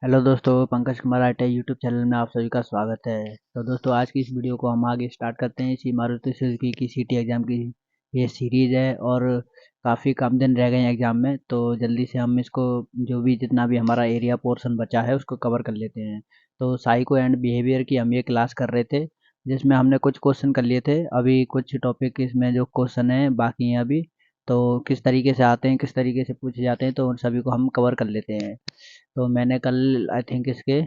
Hello दोस्तों, Pankaj Kumar ITI YouTube channel में आप सभी का स्वागत है। तो दोस्तों, आज की इस वीडियो को हम आगे स्टार्ट करते हैं। इसी मारुति सुजुकी की सीटी एग्ज़ाम की ये सीरीज़ है और काफ़ी कम दिन रह गए हैं एग्ज़ाम में, तो जल्दी से हम इसको जो भी जितना भी हमारा एरिया पोर्शन बचा है उसको कवर कर लेते हैं। तो साइको एंड बिहेवियर की हम ये क्लास कर रहे थे, जिसमें हमने कुछ क्वेश्चन कर लिए थे। अभी कुछ टॉपिक इसमें जो क्वेश्चन हैं बाकी हैं अभी, तो किस तरीके से आते हैं, किस तरीके से पूछे जाते हैं, तो उन सभी को हम कवर कर लेते हैं। तो मैंने कल आई थिंक इसके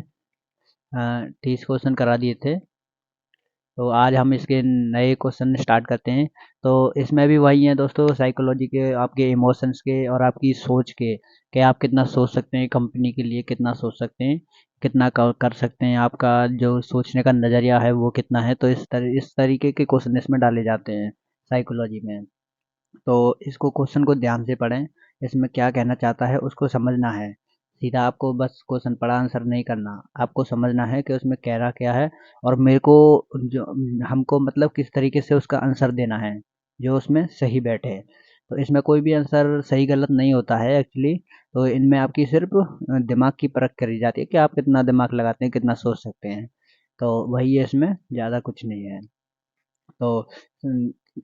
30 क्वेश्चन करा दिए थे। तो आज हम इसके नए क्वेश्चन स्टार्ट करते हैं। तो इसमें भी वही है दोस्तों, साइकोलॉजी के, आपके इमोशंस के और आपकी सोच के, कि आप कितना सोच सकते हैं कंपनी के लिए, कितना सोच सकते हैं, कितना कर सकते हैं, आपका जो सोचने का नज़रिया है वो कितना है। तो इस तरीके के क्वेश्चन इसमें डाले जाते हैं साइकोलॉजी में। तो इसको क्वेश्चन को ध्यान से पढ़ें, इसमें क्या कहना चाहता है उसको समझना है। सीधा आपको बस क्वेश्चन पढ़ा आंसर नहीं करना, आपको समझना है कि उसमें कह रहा क्या है, और मेरे को जो हमको मतलब किस तरीके से उसका आंसर देना है जो उसमें सही बैठे। तो इसमें कोई भी आंसर सही गलत नहीं होता है एक्चुअली। तो इनमें आपकी सिर्फ दिमाग की परख करी जाती है कि आप कितना दिमाग लगाते हैं, कितना सोच सकते हैं। तो वही है, इसमें ज़्यादा कुछ नहीं है। तो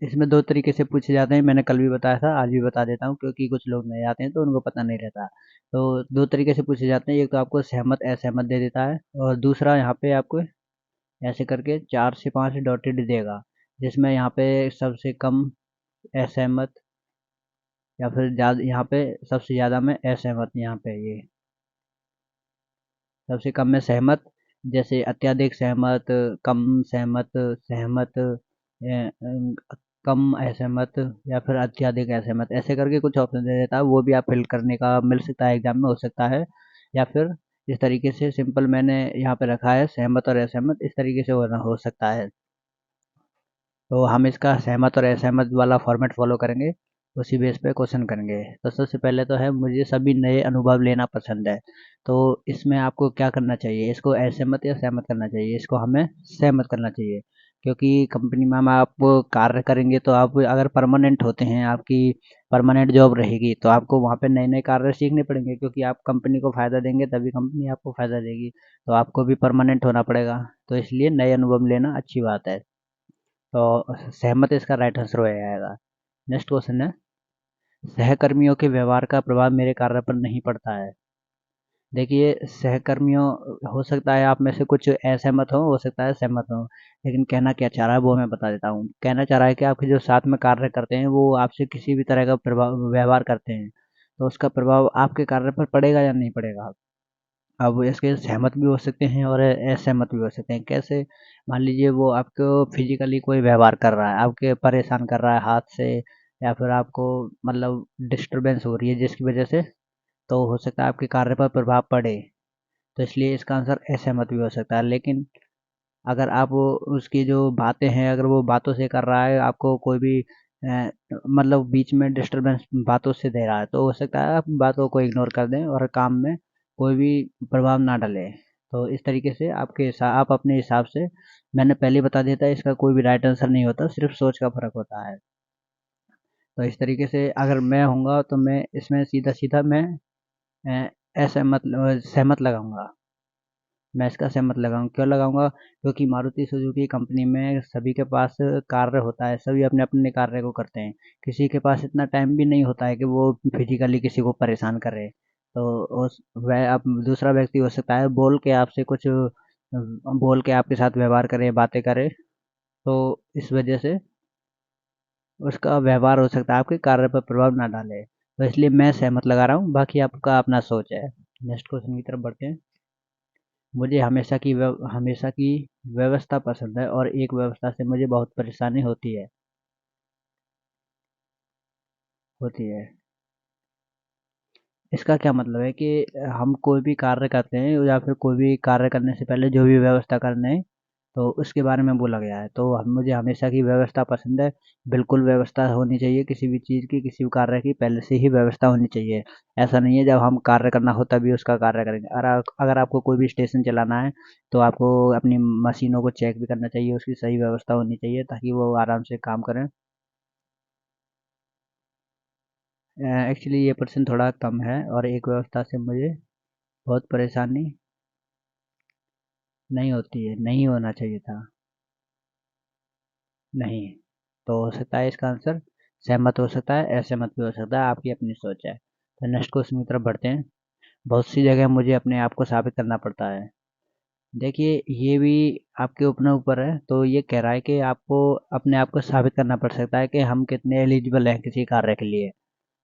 इसमें 2 तरीके से पूछे जाते हैं, मैंने कल भी बताया था, आज भी बता देता हूँ, क्योंकि कुछ लोग नए आते हैं तो उनको पता नहीं रहता। तो 2 तरीके से पूछे जाते हैं, एक तो आपको सहमत असहमत दे देता है, और दूसरा यहाँ पे आपको ऐसे करके 4 से 5 डॉटेड देगा, जिसमें यहाँ पे सबसे कम असहमत, या फिर ज़्यादा यहाँ पे सबसे ज़्यादा में असहमत, यहाँ पे ये सबसे कम में सहमत, जैसे अत्यधिक सहमत, कम सहमत, सहमत, कम असहमत, या फिर अत्यधिक असहमत, ऐसे करके कुछ ऑप्शन दे देता है। वो भी आप फिल करने का मिल सकता है, एग्जाम में हो सकता है। या फिर इस तरीके से सिंपल मैंने यहाँ पे रखा है, सहमत और असहमत, इस तरीके से होना हो सकता है। तो हम इसका सहमत और असहमत वाला फॉर्मेट फॉलो करेंगे, उसी बेस पे क्वेश्चन करेंगे। तो सबसे पहले तो है, मुझे सभी नए अनुभव लेना पसंद है। तो इसमें आपको क्या करना चाहिए, इसको असहमत या सहमत करना चाहिए, इसको हमें सहमत करना चाहिए। क्योंकि कंपनी में हम आप कार्य करेंगे, तो आप अगर परमानेंट होते हैं, आपकी परमानेंट जॉब रहेगी, तो आपको वहाँ पे नए नए कार्य सीखने पड़ेंगे, क्योंकि आप कंपनी को फ़ायदा देंगे तभी कंपनी आपको फ़ायदा देगी। तो आपको भी परमानेंट होना पड़ेगा, तो इसलिए नए अनुभव लेना अच्छी बात है। तो सहमत इसका राइट आंसर हो जाएगा। नेक्स्ट क्वेश्चन है, सहकर्मियों के व्यवहार का प्रभाव मेरे कार्य पर नहीं पड़ता है। देखिए, सहकर्मियों, हो सकता है आप में से कुछ असहमत हो सकता है सहमत हो, लेकिन कहना क्या चाह रहा है वो मैं बता देता हूँ। कहना चाह रहा है कि आपके जो साथ में कार्य करते हैं वो आपसे किसी भी तरह का प्रभाव व्यवहार करते हैं, तो उसका प्रभाव आपके कार्य पर पड़ेगा या नहीं पड़ेगा। अब इसके सहमत भी हो सकते हैं और असहमत भी हो सकते हैं। कैसे? मान लीजिए वो आपको फिजिकली कोई व्यवहार कर रहा है, आपके परेशान कर रहा है हाथ से, या फिर आपको मतलब डिस्टरबेंस हो रही है जिसकी वजह से, तो हो सकता है आपके कार्य पर प्रभाव पड़े। तो इसलिए इसका आंसर असहमत भी हो सकता है। लेकिन अगर आप उसकी जो बातें हैं, अगर वो बातों से कर रहा है, आपको कोई भी मतलब बीच में डिस्टरबेंस बातों से दे रहा है, तो हो सकता है आप बातों को इग्नोर कर दें और काम में कोई भी प्रभाव ना डालें। तो इस तरीके से आप अपने हिसाब से, मैंने पहले ही बता दिया था, इसका कोई भी राइट आंसर नहीं होता, सिर्फ सोच का फ़र्क होता है। तो इस तरीके से अगर मैं होऊँगा तो मैं इसमें सीधा-सीधा मैं अ, असहमत सहमत लगाऊँगा। मैं इसका सहमत लगाऊँ, क्यों लगाऊँगा? क्योंकि मारुति सुजुकी कंपनी में सभी के पास कार्य होता है, सभी अपने-अपने कार्य को करते हैं। किसी के पास इतना टाइम भी नहीं होता है कि वो फिज़िकली किसी को परेशान करे। तो उस वह अब दूसरा व्यक्ति हो सकता है बोल के आपसे कुछ बोल के आपके साथ व्यवहार करे, बातें करे, तो इस वजह से उसका व्यवहार हो सकता है आपके कार्य पर प्रभाव ना डाले। तो इसलिए मैं सहमत लगा रहा हूँ, बाकी आपका अपना सोच है। नेक्स्ट क्वेश्चन की तरफ बढ़ते हैं। मुझे हमेशा की व्यवस्था पसंद है, और एक व्यवस्था से मुझे बहुत परेशानी होती है। इसका क्या मतलब है कि हम कोई भी कार्य करते हैं, या फिर कोई भी कार्य करने से पहले जो भी व्यवस्था करने हैं, तो उसके बारे में बोला गया है। तो मुझे हमेशा की व्यवस्था पसंद है। बिल्कुल व्यवस्था होनी चाहिए, किसी भी चीज़ की, किसी भी कार्य की पहले से ही व्यवस्था होनी चाहिए। ऐसा नहीं है जब हम कार्य करना हो तभी उसका कार्य करेंगे। अगर आपको कोई भी स्टेशन चलाना है, तो आपको अपनी मशीनों को चेक भी करना चाहिए, उसकी सही व्यवस्था होनी चाहिए ताकि वो आराम से काम करें। एक्चुअली ये पर्सन थोड़ा कम है, और एक व्यवस्था से मुझे बहुत परेशानी नहीं होती है, नहीं होना चाहिए था। नहीं, तो हो सकता है इसका आंसर सहमत हो सकता है, असहमत भी हो सकता है, आपकी अपनी सोच है। तो नेक्स्ट क्वेश्चन की तरफ बढ़ते हैं। बहुत सी जगह मुझे अपने आप को साबित करना पड़ता है। देखिए, ये भी आपके अपने ऊपर है। तो ये कह रहा है कि आपको अपने आप को साबित करना पड़ सकता है कि हम कितने एलिजिबल हैं किसी कार्य के लिए।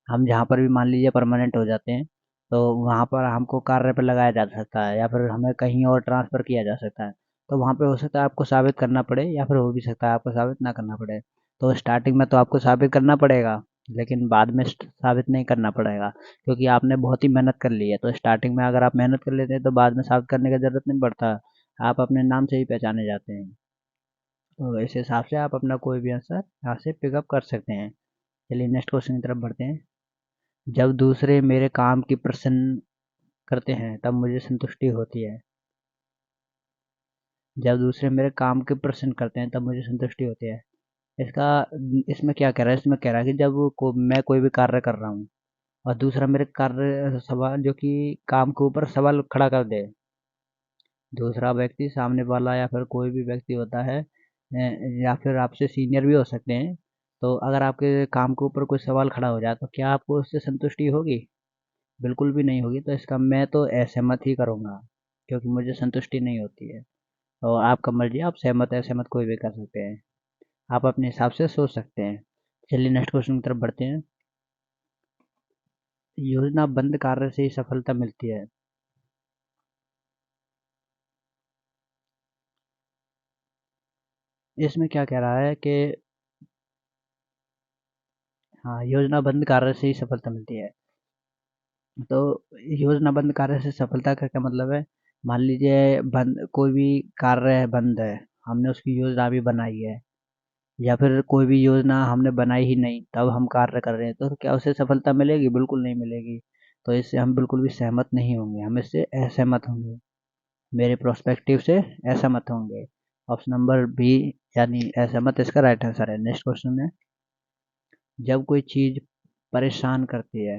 हम जहाँ पर भी मान लीजिए परमानेंट हो जाते हैं, तो वहाँ पर हमको कार्य पर लगाया जा सकता है, या फिर हमें कहीं और ट्रांसफ़र किया जा सकता है। तो वहाँ पे हो सकता है आपको साबित करना पड़े, या फिर हो भी सकता है आपको साबित ना करना पड़े। तो स्टार्टिंग में तो आपको साबित करना पड़ेगा, लेकिन बाद में साबित नहीं करना पड़ेगा, क्योंकि आपने बहुत ही मेहनत कर ली है। तो स्टार्टिंग में अगर आप मेहनत कर लेते हैं तो बाद में साबित करने की ज़रूरत नहीं पड़ता। आप अपने नाम से ही पहचाने जाते हैं। तो इस हिसाब से आप अपना कोई भी आंसर यहाँ से पिकअप कर सकते हैं। चलिए नेक्स्ट क्वेश्चन की तरफ बढ़ते हैं। जब दूसरे मेरे काम की प्रशंसा करते हैं तब मुझे संतुष्टि होती है। जब दूसरे मेरे काम की प्रशंसा करते हैं तब मुझे संतुष्टि होती है। इसका इसमें क्या कह रहा है, इसमें कह रहा है कि जब मैं कोई भी कार्य कर रहा हूँ और दूसरा मेरे कार्य सवाल जो कि काम के ऊपर सवाल खड़ा कर दे। दूसरा व्यक्ति सामने वाला या फिर कोई भी व्यक्ति होता है, या फिर आपसे सीनियर भी हो सकते हैं। तो अगर आपके काम के ऊपर कोई सवाल खड़ा हो जाए तो क्या आपको उससे संतुष्टि होगी? बिल्कुल भी नहीं होगी। तो इसका मैं तो असहमत ही करूँगा, क्योंकि मुझे संतुष्टि नहीं होती है। और आपका मर्जी, आप सहमत असहमत कोई भी कर सकते हैं। आप अपने हिसाब से सोच सकते हैं। चलिए नेक्स्ट क्वेश्चन की तरफ बढ़ते हैं। योजनाबद्ध कार्य से ही सफलता मिलती है। इसमें क्या कह रहा है कि हाँ, योजनाबद्ध कार्य से ही सफलता मिलती है। तो योजनाबद्ध कार्य से सफलता का क्या मतलब है? मान लीजिए बंद कोई भी कार्य है, बंद है, हमने उसकी योजना भी बनाई है, या फिर कोई भी योजना हमने बनाई ही नहीं तब हम कार्य कर रहे हैं, तो क्या उसे सफलता मिलेगी? बिल्कुल नहीं मिलेगी। तो इससे हम बिल्कुल भी सहमत नहीं होंगे, हम इससे असहमत होंगे। मेरे प्रोस्पेक्टिव से असहमत होंगे। ऑप्शन नंबर बी, यानी असहमत, इसका राइट आंसर है। नेक्स्ट क्वेश्चन है। जब कोई चीज़ परेशान करती है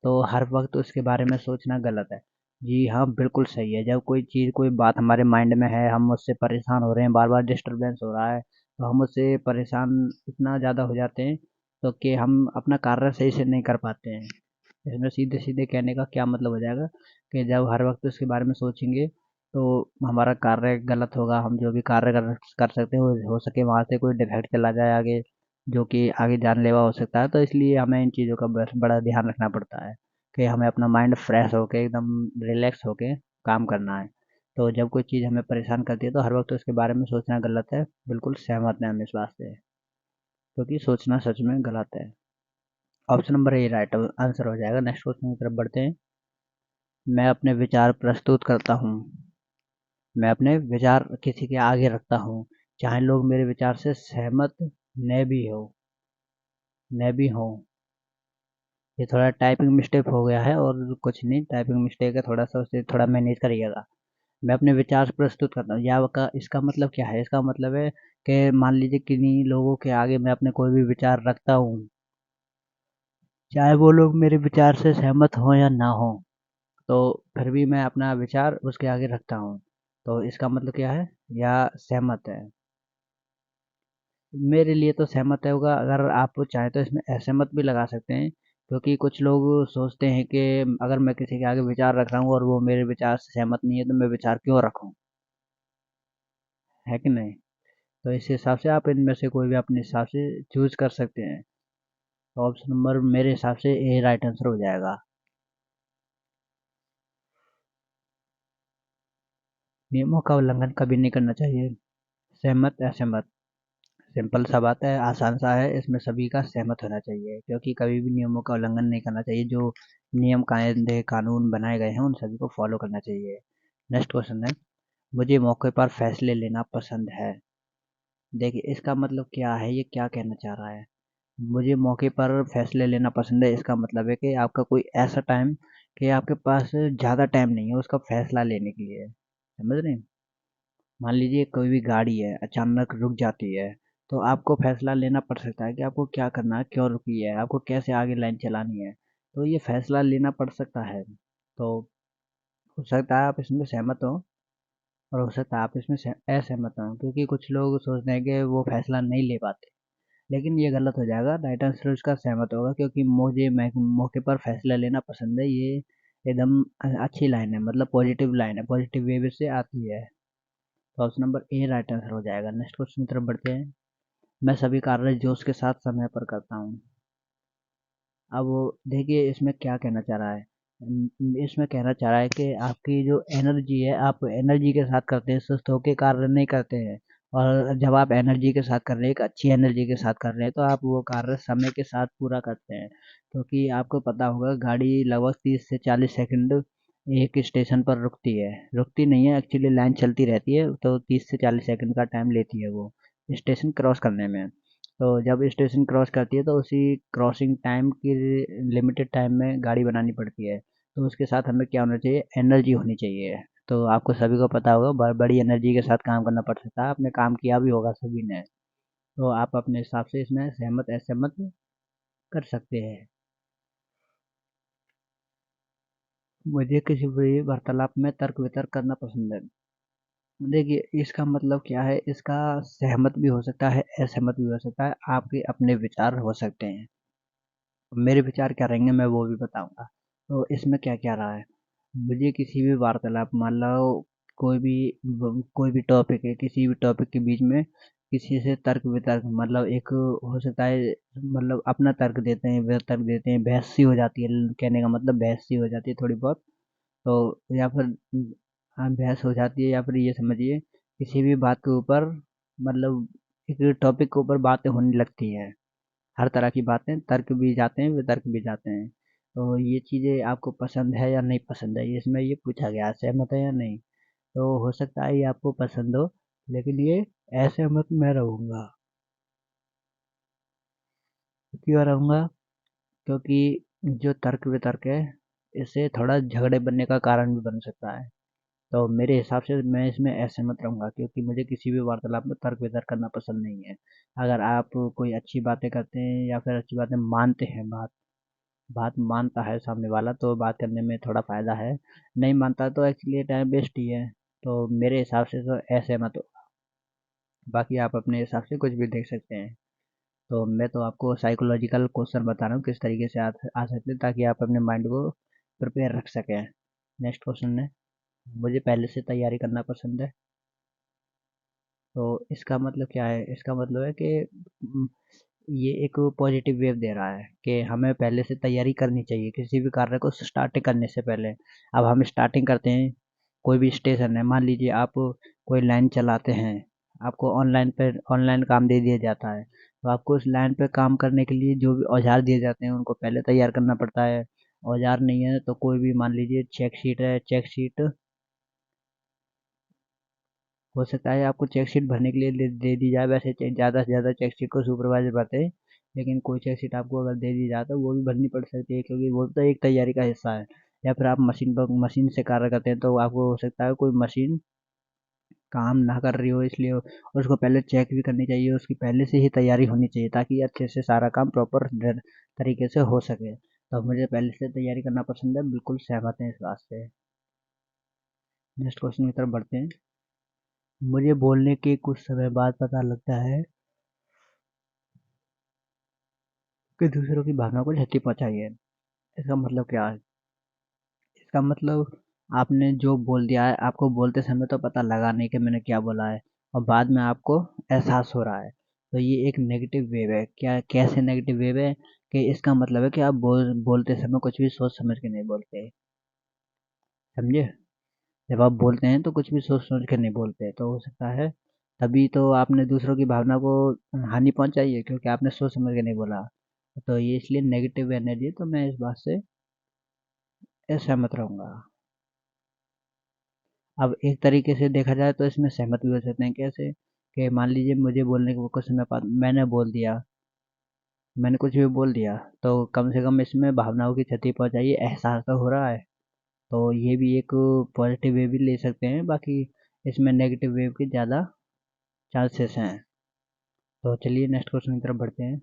तो हर वक्त उसके बारे में सोचना गलत है। जी हाँ, बिल्कुल सही है। जब कोई चीज़, कोई बात हमारे माइंड में है, हम उससे परेशान हो रहे हैं, बार बार डिस्टरबेंस हो रहा है, तो हम उससे परेशान इतना ज़्यादा हो जाते हैं तो कि हम अपना कार्य सही से नहीं कर पाते हैं। इसमें सीधे सीधे कहने का क्या मतलब हो जाएगा कि जब हर वक्त उसके बारे में सोचेंगे तो हमारा कार्य गलत होगा। हम जो भी कार्य कर सकते हैं, वो हो सके वहाँ से कोई डिफेक्ट चला जाए आगे, जो कि आगे जानलेवा हो सकता है। तो इसलिए हमें इन चीज़ों का बड़ा ध्यान रखना पड़ता है कि हमें अपना माइंड फ्रेश होके, एकदम रिलैक्स होके काम करना है। तो जब कोई चीज़ हमें परेशान करती है तो हर वक्त उसके बारे में सोचना गलत है। बिल्कुल सहमत हैं हम इस बात से, क्योंकि सोचना सच में गलत है। Option number A right answer हो जाएगा। नेक्स्ट क्वेश्चन की तरफ बढ़ते हैं। मैं अपने विचार प्रस्तुत करता हूँ। मैं अपने विचार किसी के आगे रखता हूँ, चाहे लोग मेरे विचार से सहमत न भी हों। ये थोड़ा टाइपिंग मिस्टेक हो गया है और कुछ नहीं, टाइपिंग मिस्टेक है, थोड़ा सा उसे थोड़ा मैनेज करिएगा। मैं अपने विचार प्रस्तुत करता हूँ, या का इसका मतलब क्या है? इसका मतलब है कि मान लीजिए किन्हीं लोगों के आगे मैं अपने कोई भी विचार रखता हूँ, चाहे वो लोग मेरे विचार से सहमत हों या ना हों, तो फिर भी मैं अपना विचार उसके आगे रखता हूँ। तो इसका मतलब क्या है? या सहमत है। मेरे लिए तो सहमत है होगा। अगर आप चाहें तो इसमें असहमत भी लगा सकते हैं, क्योंकि कुछ लोग सोचते हैं कि अगर मैं किसी के आगे विचार रख रहा हूँ और वो मेरे विचार से सहमत नहीं है तो मैं विचार क्यों रखूँ, है कि नहीं? तो इस हिसाब से आप इनमें से कोई भी अपने हिसाब से चूज कर सकते हैं। तो ऑप्शन नंबर मेरे हिसाब से ए राइट आंसर हो जाएगा। नियमों का उल्लंघन कभी नहीं करना चाहिए। सहमत असहमत, सिंपल सा बात है, आसान सा है। इसमें सभी का सहमत होना चाहिए, क्योंकि कभी भी नियमों का उल्लंघन नहीं करना चाहिए। जो नियम कायदे कानून बनाए गए हैं उन सभी को फॉलो करना चाहिए। नेक्स्ट क्वेश्चन है। मुझे मौके पर फैसले लेना पसंद है। देखिए, इसका मतलब क्या है, ये क्या कहना चाह रहा है? मुझे मौके पर फैसले लेना पसंद है, इसका मतलब है कि आपका कोई ऐसा टाइम, कि आपके पास ज़्यादा टाइम नहीं है उसका फैसला लेने के लिए। समझ रहे हैं? मान लीजिए कोई भी गाड़ी है अचानक रुक जाती है, तो आपको फैसला लेना पड़ सकता है कि आपको क्या करना है, क्यों रुकी है, आपको कैसे आगे लाइन चलानी है। तो ये फैसला लेना पड़ सकता है। तो हो सकता है आप इसमें सहमत हो, और हो सकता है आप इसमें असहमत हो, क्योंकि कुछ लोग सोचते हैं कि वो फैसला नहीं ले पाते। लेकिन ये गलत हो जाएगा, राइट आंसर उसका सहमत होगा, क्योंकि मुझे मौके पर फैसला लेना पसंद है। ये एकदम अच्छी लाइन है, मतलब पॉजिटिव लाइन है, पॉजिटिव वे से आती है। तो option number A right answer हो जाएगा। नेक्स्ट क्वेश्चन की तरफ बढ़ते हैं। मैं सभी कार्य जोश के साथ समय पर करता हूँ। अब देखिए इसमें क्या कहना चाह रहा है। इसमें कहना चाह रहा है कि आपकी जो एनर्जी है, आप एनर्जी के साथ करते हैं, सुस्त होकर कार्य नहीं करते हैं। और जब आप एनर्जी के साथ कर रहे हैं, एक अच्छी एनर्जी के साथ कर रहे हैं, तो आप वो कार्य समय के साथ पूरा करते हैं। क्योंकि आपको पता होगा, गाड़ी लगभग 30 से 40 सेकंड एक स्टेशन पर रुकती है, रुकती नहीं है एक्चुअली, लाइन चलती रहती है, तो 30 से 40 सेकंड वो टाइम लेती है वो स्टेशन क्रॉस करने में। तो जब स्टेशन क्रॉस करती है, तो उसी क्रॉसिंग टाइम की लिमिटेड टाइम में गाड़ी बनानी पड़ती है। तो उसके साथ हमें क्या होना चाहिए, एनर्जी होनी चाहिए। तो आपको सभी को पता होगा, बड़ी एनर्जी के साथ काम करना पड़ सकता है, आपने काम किया भी होगा सभी ने। तो आप अपने हिसाब से इसमें सहमत असहमत कर सकते हैं। मुझे किसी भी वार्तालाप में तर्क वितर्क करना पसंद है। देखिए इसका मतलब क्या है, इसका सहमत भी हो सकता है, असहमत भी हो सकता है, आपके अपने विचार हो सकते हैं। मेरे विचार क्या रहेंगे मैं वो भी बताऊंगा। तो इसमें क्या क्या रहा है, मुझे किसी भी वार्तालाप, मान लो कोई भी टॉपिक है, किसी भी टॉपिक के बीच में किसी से तर्क वितर्क, मतलब एक हो सकता है, मतलब अपना तर्क देते हैं, वे तर्क देते हैं, बहस सी हो जाती है, कहने का मतलब बहस सी हो जाती है थोड़ी बहुत। तो या फिर हाँ बहस हो जाती है, या फिर ये समझिए किसी भी बात के ऊपर, मतलब एक टॉपिक के ऊपर बातें होने लगती हैं, हर तरह की बातें, तर्क भी जाते हैं, वितर्क भी जाते हैं। तो ये चीज़ें आपको पसंद है या नहीं पसंद है, इसमें ये पूछा गया है, सहमत है या नहीं। तो हो सकता है ये आपको पसंद हो, लेकिन ये असहमत मैं रहूँगा। क्यों रहूँगा, क्योंकि जो तर्क वितर्क है, इससे थोड़ा झगड़े बनने का कारण भी बन सकता है। तो मेरे हिसाब से मैं इसमें असहमत रहूँगा, क्योंकि मुझे किसी भी वार्तालाप में तर्क वितर्क करना पसंद नहीं है। अगर आप कोई अच्छी बातें करते हैं, या फिर अच्छी बातें मानते हैं, बात बात मानता है सामने वाला, तो बात करने में थोड़ा फ़ायदा है। नहीं मानता तो एक्चुअली टाइम वेस्ट ही है। तो मेरे हिसाब से तो असहमत हो। बाकी आप अपने हिसाब से कुछ भी देख सकते हैं। तो मैं तो आपको साइकोलॉजिकल क्वेश्चन बता रहा हूँ, किस तरीके से आ सकते हैं, ताकि आप अपने माइंड को प्रिपेयर रख सकें। नेक्स्ट क्वेश्चन है, मुझे पहले से तैयारी करना पसंद है। तो इसका मतलब क्या है, इसका मतलब है कि ये एक पॉजिटिव वेव दे रहा है कि हमें पहले से तैयारी करनी चाहिए किसी भी कार्य को स्टार्ट करने से पहले। अब हम स्टार्टिंग करते हैं, कोई भी स्टेशन है, मान लीजिए आप कोई लाइन चलाते हैं, आपको ऑनलाइन काम दे दिया जाता है, तो आपको उस लाइन पे काम करने के लिए जो भी औजार दिए जाते हैं, उनको पहले तैयार करना पड़ता है। औजार नहीं है तो कोई भी, मान लीजिए चेक शीट है, चेक शीट हो सकता है आपको चेक शीट भरने के लिए दे दी जाए, वैसे ज़्यादा से ज़्यादा चेक शीट को सुपरवाइजर भरते हैं, लेकिन कोई चेक शीट आपको अगर दे दी जाए तो वो भी भरनी पड़ सकती है, क्योंकि वो तो एक तैयारी का हिस्सा है। या फिर आप मशीन से कार्य करते हैं, तो आपको हो सकता है कोई मशीन काम ना कर रही हो, इसलिए उसको पहले चेक भी करनी चाहिए, उसकी पहले से ही तैयारी होनी चाहिए, ताकि अच्छे से सारा काम प्रॉपर तरीके से हो सके। तो मुझे पहले से तैयारी करना पसंद है, बिल्कुल सहमत है इस बात से। नेक्स्ट क्वेश्चन की तरफ बढ़ते हैं। मुझे बोलने के कुछ समय बाद पता लगता है कि दूसरों की भावना को क्षति पहुंचाई है। इसका मतलब क्या है, इसका मतलब आपने जो बोल दिया है, आपको बोलते समय तो पता लगा नहीं कि मैंने क्या बोला है, और बाद में आपको एहसास हो रहा है। तो ये एक नेगेटिव वेव है। क्या, कैसे नेगेटिव वेव है, कि इसका मतलब है कि आप बोलते समय कुछ भी सोच समझ के नहीं बोलते, समझे। जब आप बोलते हैं तो कुछ भी सोच समझ के नहीं बोलते, तो हो सकता है तभी तो आपने दूसरों की भावना को हानि पहुंचाई है, क्योंकि आपने सोच समझ के नहीं बोला। तो ये इसलिए नेगेटिव एनर्जी, तो मैं इस बात से असहमत रहूंगा। अब एक तरीके से देखा जाए तो इसमें सहमत भी हो सकते हैं, कैसे, कि मान लीजिए मुझे बोलने को कुछ समय बाद मैंने बोल दिया, मैंने कुछ भी बोल दिया, तो कम से कम इसमें भावनाओं की क्षति पहुंचाई है, एहसास तो हो रहा है। तो ये भी एक पॉजिटिव वे भी ले सकते हैं, बाकी इसमें नेगेटिव वेव के ज़्यादा चांसेस हैं। तो चलिए नेक्स्ट क्वेश्चन की तरफ बढ़ते हैं।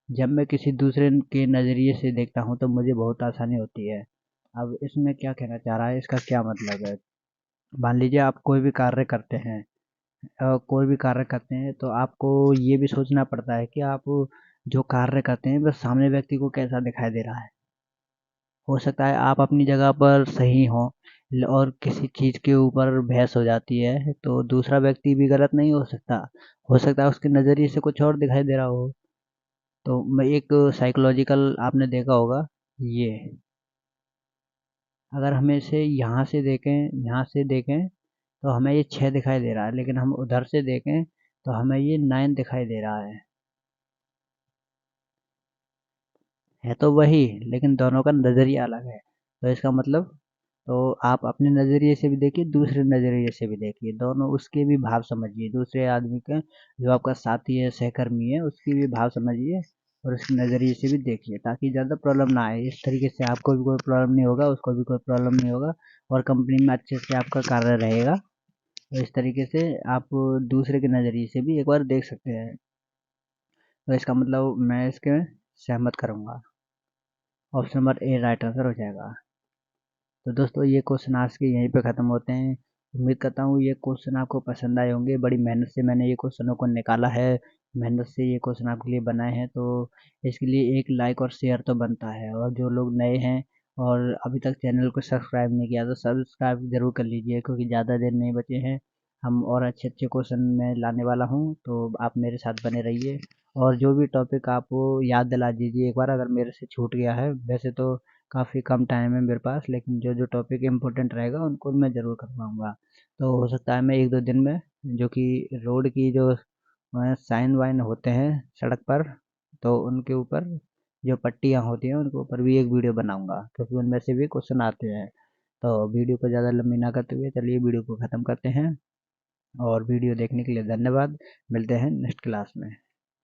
जब मैं किसी दूसरे के नज़रिए से देखता हूँ तो मुझे बहुत आसानी होती है। अब इसमें क्या कहना चाह रहा है, इसका क्या मतलब है। मान लीजिए आप कोई भी कार्य करते हैं, कोई भी कार्य करते हैं तो आपको ये भी सोचना पड़ता है कि आप जो कार्य करते हैं वह सामने व्यक्ति को कैसा दिखाई दे रहा है। हो सकता है आप अपनी जगह पर सही हो और किसी चीज़ के ऊपर बहस हो जाती है तो दूसरा व्यक्ति भी गलत नहीं हो सकता है उसके नज़रिए से कुछ और दिखाई दे रहा हो। तो मैं एक साइकोलॉजिकल आपने देखा होगा ये, अगर हम इसे यहाँ से देखें तो हमें ये 6 दिखाई दे रहा है, लेकिन हम उधर से देखें तो हमें ये 9 दिखाई दे रहा है तो वही, लेकिन दोनों का नज़रिया अलग है। तो इसका मतलब, तो आप अपने नज़रिए से भी देखिए, दूसरे नज़रिए से भी देखिए, दोनों उसके भी भाव समझिए, दूसरे आदमी के जो आपका साथी है, सहकर्मी है, उसकी भी भाव समझिए और उसके नज़रिए से भी देखिए, ताकि ज़्यादा प्रॉब्लम ना आए। इस तरीके से आपको भी कोई प्रॉब्लम नहीं होगा, उसको भी कोई प्रॉब्लम नहीं होगा और कंपनी में अच्छे से आपका कार्य रहेगा। तो इस तरीके से आप दूसरे के नज़रिए से भी एक बार देख सकते हैं। तो इसका मतलब मैं इसके सहमत करूँगा। Option number A right answer हो जाएगा। तो दोस्तों ये क्वेश्चन आज के यहीं पे ख़त्म होते हैं। उम्मीद करता हूँ ये क्वेश्चन आपको पसंद आए होंगे। बड़ी मेहनत से मैंने ये क्वेश्चनों को निकाला है, मेहनत से ये क्वेश्चन आपके लिए बनाए हैं, तो इसके लिए एक लाइक और शेयर तो बनता है। और जो लोग नए हैं और अभी तक चैनल को सब्सक्राइब नहीं किया तो सब्सक्राइब ज़रूर कर लीजिए, क्योंकि ज़्यादा देर नहीं बचे हैं। हम और अच्छे अच्छे क्वेश्चन मैं लाने वाला हूँ, तो आप मेरे साथ बने रहिए। और जो भी टॉपिक आप याद दिला दीजिए एक बार, अगर मेरे से छूट गया है। वैसे तो काफ़ी कम टाइम है मेरे पास, लेकिन जो जो टॉपिक इम्पोर्टेंट रहेगा उनको मैं ज़रूर कर पाऊँगा। तो हो सकता है मैं 1-2 दिन में, जो कि रोड की जो साइन वाइन होते हैं सड़क पर, तो उनके ऊपर जो पट्टियाँ होती हैं उनके ऊपर भी एक वीडियो बनाऊँगा, क्योंकि उनमें से भी क्वेश्चन आते हैं। तो वीडियो को ज़्यादा लंबी ना करते हुए चलिए वीडियो को ख़त्म करते हैं। और वीडियो देखने के लिए धन्यवाद। मिलते हैं नेक्स्ट क्लास में।